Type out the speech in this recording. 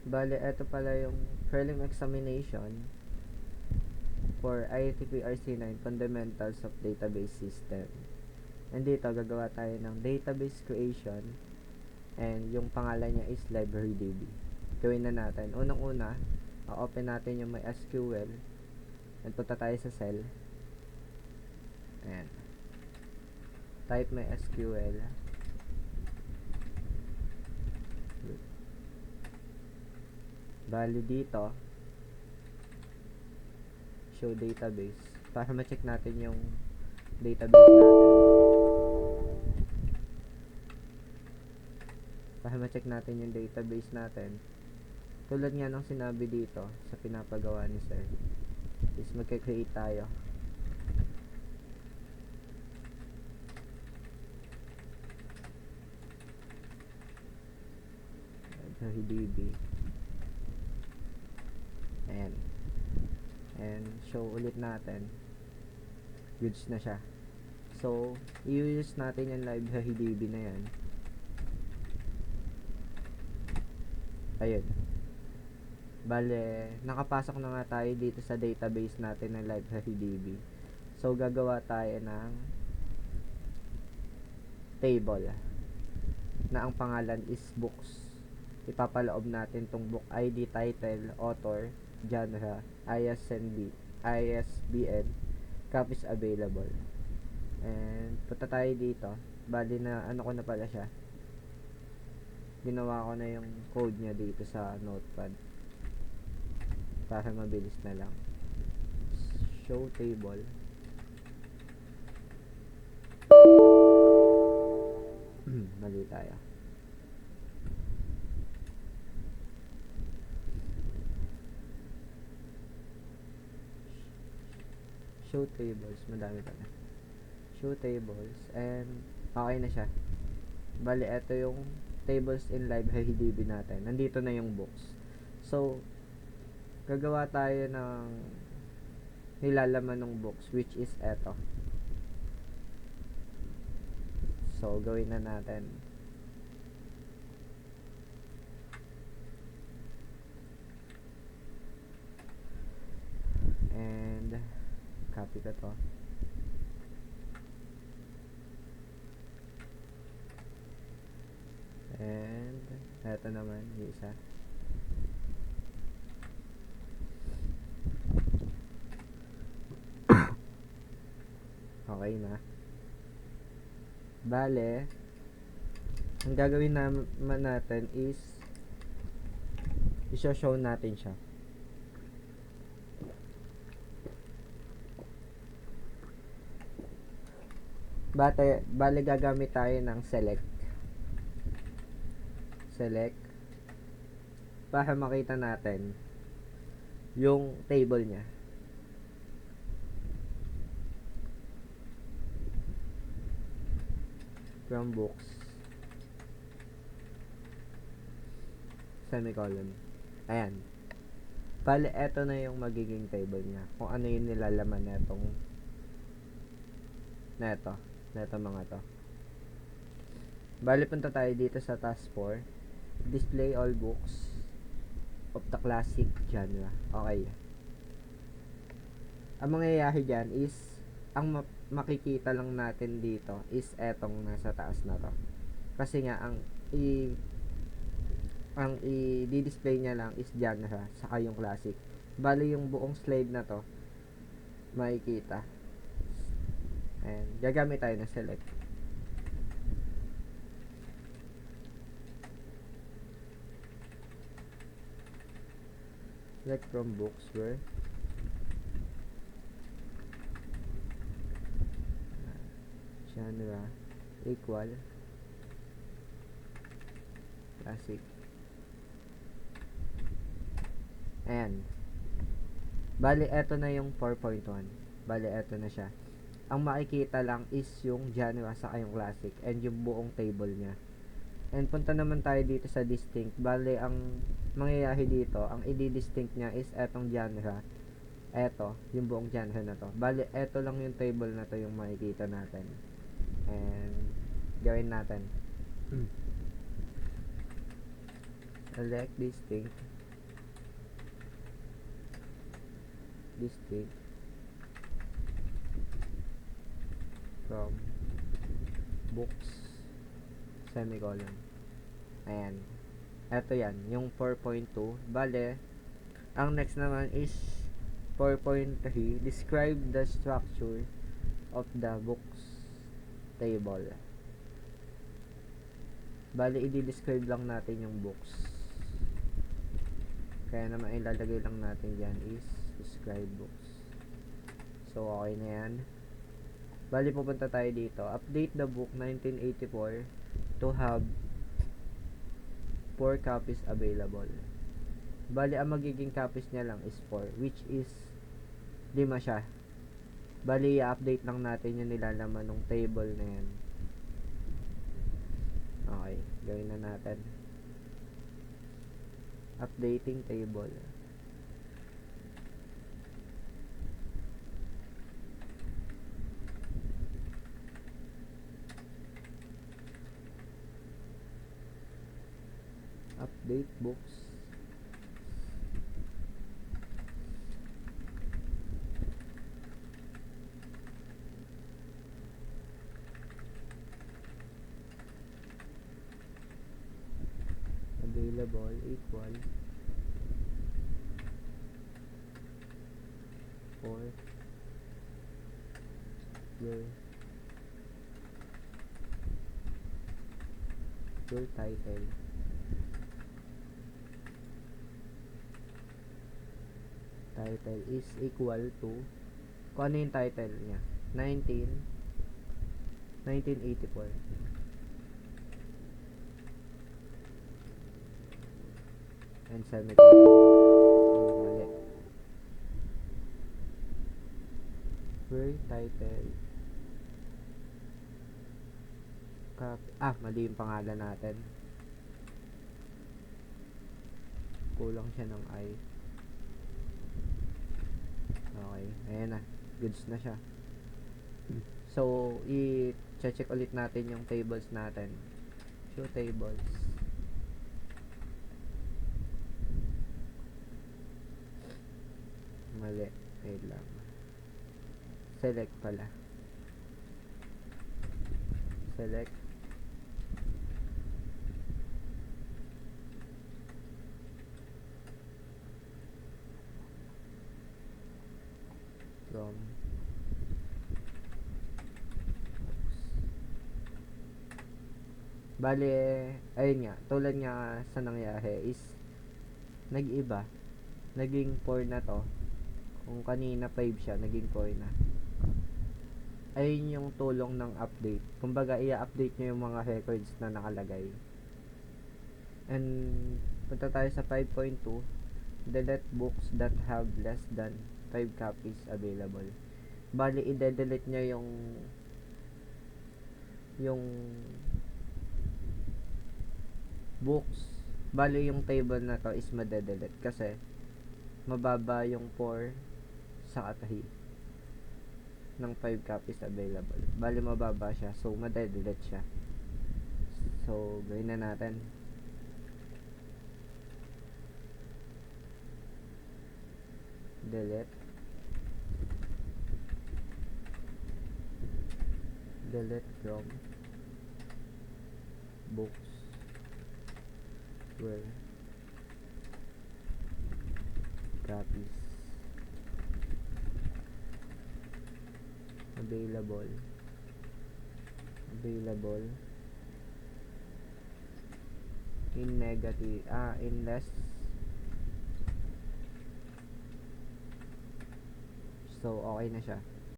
Bale, eto pala yung prelim examination for IETP-RC9 Fundamentals of Database System. And dito, gagawa tayo ng database creation and yung pangalan niya is LibraryDB. Gawin na natin. Unang-una, open natin yung may SQL and punta tayo sa cell. Ayan. Type may SQL. Bali dito, show database para ma-check natin yung database natin. Para ma-check natin yung database natin. Tulad nga ng sinabi dito sa pinapagawa ni sir, is magka-create tayo. LibraryDB. Ayan. And show ulit natin. Goods na siya. So, i-use natin yung LibraryDB na yan. Ayun. Bale, nakapasok na nga tayo dito sa database natin ng LibraryDB. So, gagawa tayo ng table na ang pangalan is books. Ipapaloob natin tong book ID, title, author, genre, ISBN, copies available. And punta tayo dito. Bali na ano ko na pala siya. Ginawa ko na yung code niya dito sa notepad para mabilis na lang. Show table. Mali tayo. Show tables, madami pala. Show tables and okay na siya. Bali, ito yung tables in LibraryDB natin. Nandito na yung books. So, gagawa tayo ng nilalaman ng books, which is eto. So, gawin na natin. And copy ko to. And eto naman yung isa. Okay na. Bale, ang gagawin naman natin is i-show natin siya. Bale, gagamit tayo ng select para makita natin yung table niya. From books, semicolon. Ayan. Bale, eto na yung magiging table niya. Kung ano yung nilalaman neto mga to. Bale, punta tayo dito sa task 4. Display all books of the classic genre. Okay. Ang mangyayari dyan is, ang makikita lang natin dito is etong nasa taas na to. Kasi nga, ang i-display niya lang is genre, saka yung classic. Bali, yung buong slide na to, makikita. And, gagamit tayo ng select. Select from books where genre equal classic. And bali, eto na yung 4.1. Bali, eto na siya. Ang makikita lang is yung genre sa yung classic and yung buong table niya. And punta naman tayo dito sa distinct. Bali, ang mangyayari dito, ang i-distinct niya is etong genre. Eto, yung buong genre na to. Bali, eto lang yung table na to yung makikita natin. And gawin natin. Select distinct. distinct from books, semicolon. Ayan. Eto yan, yung 4.2. Bale, ang next naman is 4.3. Describe the structure of the books table. Bale, i-describe lang natin yung books. Kaya naman ilalagay lang natin dyan is describe books. So, okay na yan. Bali, pupunta tayo dito. Update the book 1984 to have 4 copies available. Bali, ang magiging copies niya lang is 4, which is 5 siya. Bali, i-update lang natin yung nilalaman ng table na yan. Okay, gawin na natin. Updating table. Update books. Available equal 4 your title. Title is equal to, kung ano yung title niya, 1984. And semicolon. Mali. Word title. Mali yung pangalan natin. Kulang siya ng I. Okay, ayan na. Goods na siya. So, i-check ulit natin yung tables natin. Show tables. Mali. Wait lang. Select pala. Select. From bale, ayun nga, tulad nga sa nangyari is nag-iba, naging 4 na to. Kung kanina 5 siya, naging 4 na. Ayun yung tulong ng update. Kumbaga, i-update nyo yung mga records na nakalagay. And punta tayo sa 5.2. Delete books that have less than 5 copies available. Bali, i-delete nyo yung books. Bali, yung table na to is madedelete kasi mababa yung 4 sa katahi ng 5 copies available. Bali, mababa siya. So, madedelete siya. So, gawin na natin. Delete from books where copies available in negative in less. So, okay na siya.